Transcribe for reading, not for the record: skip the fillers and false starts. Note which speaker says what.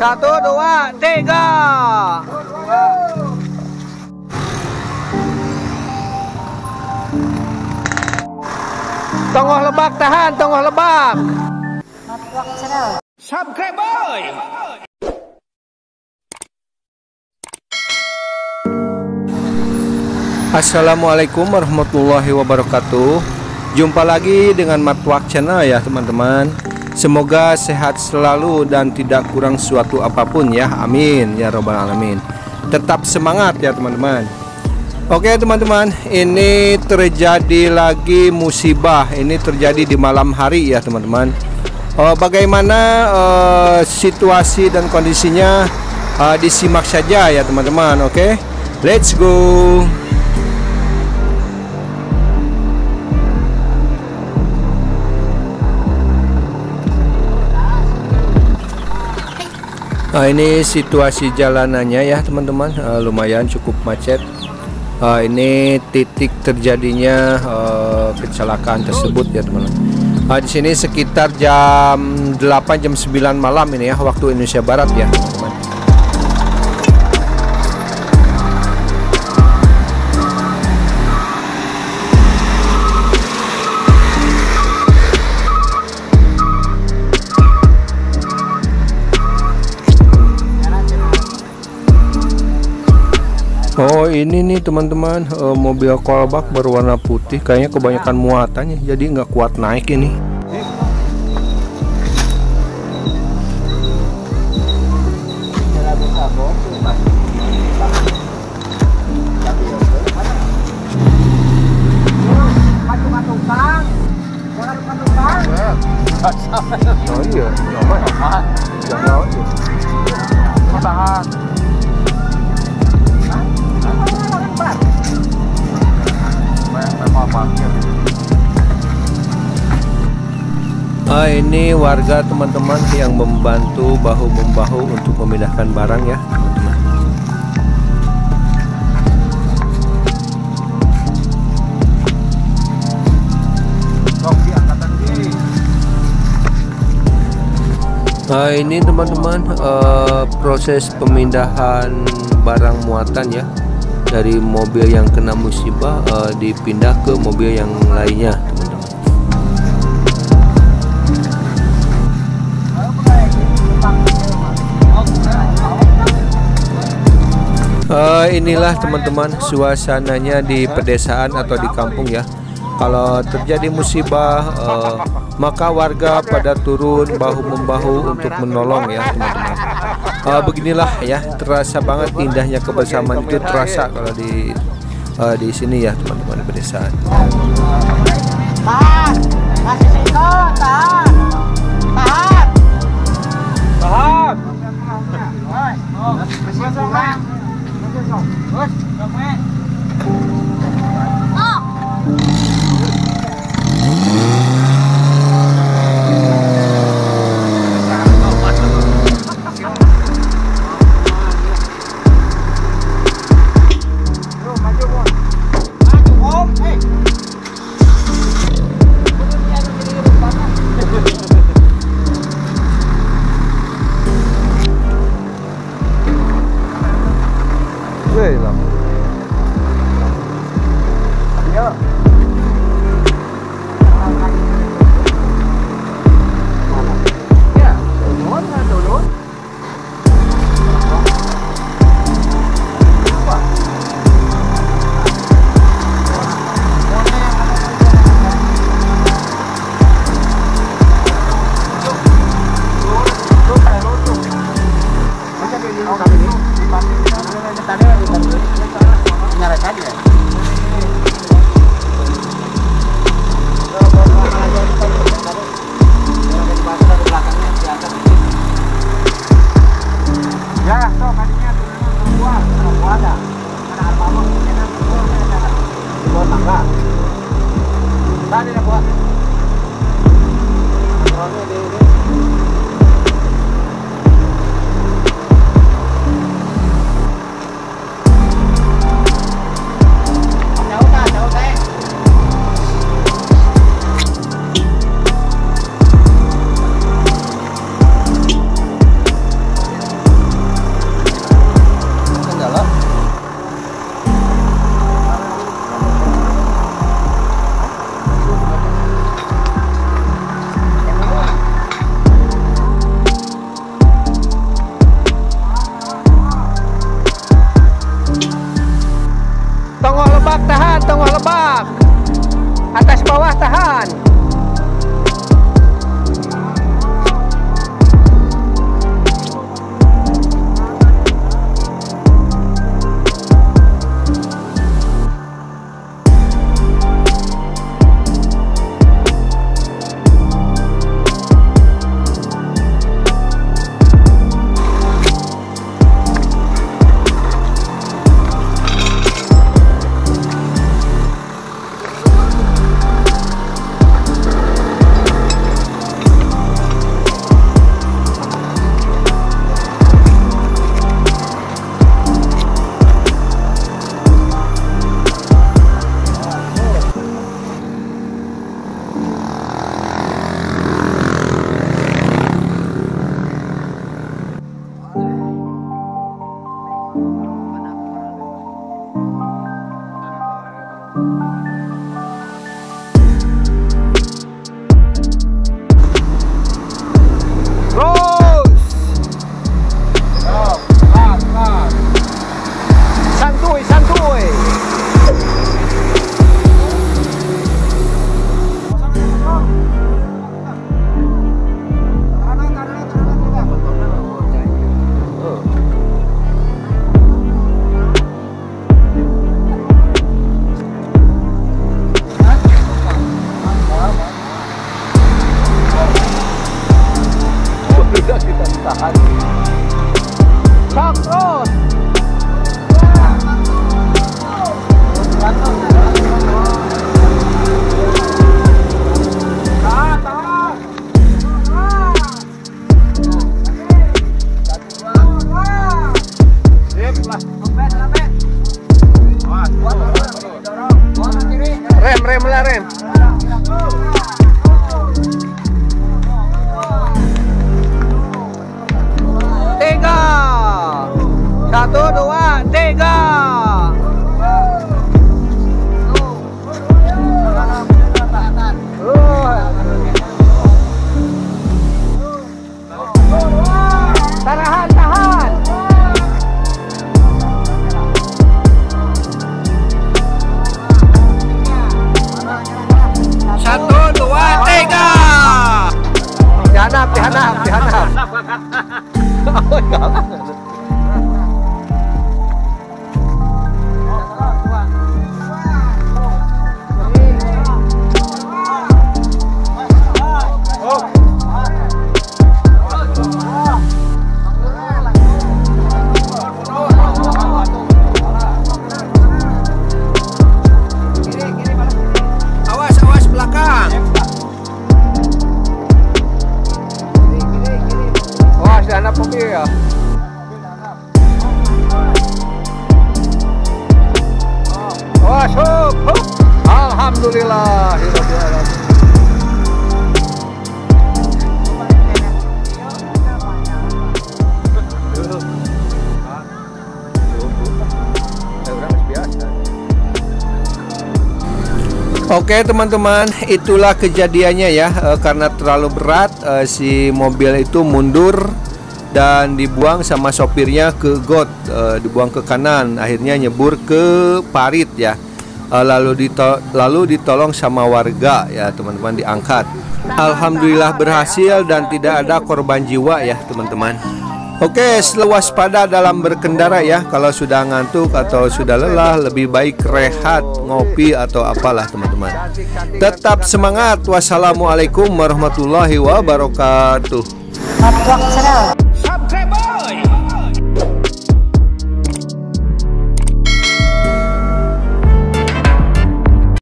Speaker 1: Satu, dua, tiga. Tonggoh Lebak tahan, Tonggoh Lebak. Subscribe boy. Assalamualaikum warahmatullahi wabarakatuh. Jumpa lagi dengan Matwak Channel ya teman-teman. Semoga sehat selalu dan tidak kurang suatu apapun ya. Amin ya robbal alamin. Tetap semangat ya teman-teman. Oke teman-teman, ini terjadi lagi musibah. Ini terjadi di malam hari ya teman-teman. Bagaimana situasi dan kondisinya, disimak saja ya teman-teman. Oke, let's go. Nah, ini situasi jalanannya ya teman-teman, lumayan cukup macet. Ini titik terjadinya kecelakaan tersebut ya teman-teman. Di sini sekitar jam 8 jam 9 malam ini ya, waktu Indonesia Barat ya teman-teman. Oh ini nih teman-teman, mobil kolbak berwarna putih, kayaknya kebanyakan muatannya jadi nggak kuat naik ini. Oh iya, jangan tahan. Ini warga teman-teman yang membantu bahu-membahu untuk memindahkan barang ya teman-teman. Ini teman-teman, proses pemindahan barang muatan ya dari mobil yang kena musibah dipindah ke mobil yang lainnya teman-teman. Inilah teman-teman suasananya di pedesaan atau di kampung ya. Kalau terjadi musibah maka warga pada turun bahu-membahu untuk menolong ya teman-teman. Beginilah ya, terasa banget indahnya kebersamaan itu terasa kalau di sini ya teman-teman di pedesaan. Tahan, masih situ, tahan, tahan, tahan. tahan. Sok terus. Rem lah rem. Tiga, 1, 2, 3. Tahan, tahan. 1, 2, 3. Dihanap. Awas belakang. Awas dihanap mobil ya. Awas, hup. Alhamdulillah. Oke teman-teman, itulah kejadiannya ya. Karena terlalu berat, si mobil itu mundur dan dibuang sama sopirnya ke got, dibuang ke kanan, akhirnya nyebur ke parit ya. Lalu ditolong sama warga ya teman-teman, diangkat. Alhamdulillah berhasil dan tidak ada korban jiwa ya teman-teman. Oke, selalu waspada dalam berkendara ya. Kalau sudah ngantuk atau sudah lelah, lebih baik rehat, ngopi atau apalah teman-teman. Tetap semangat. Wassalamualaikum warahmatullahi wabarakatuh.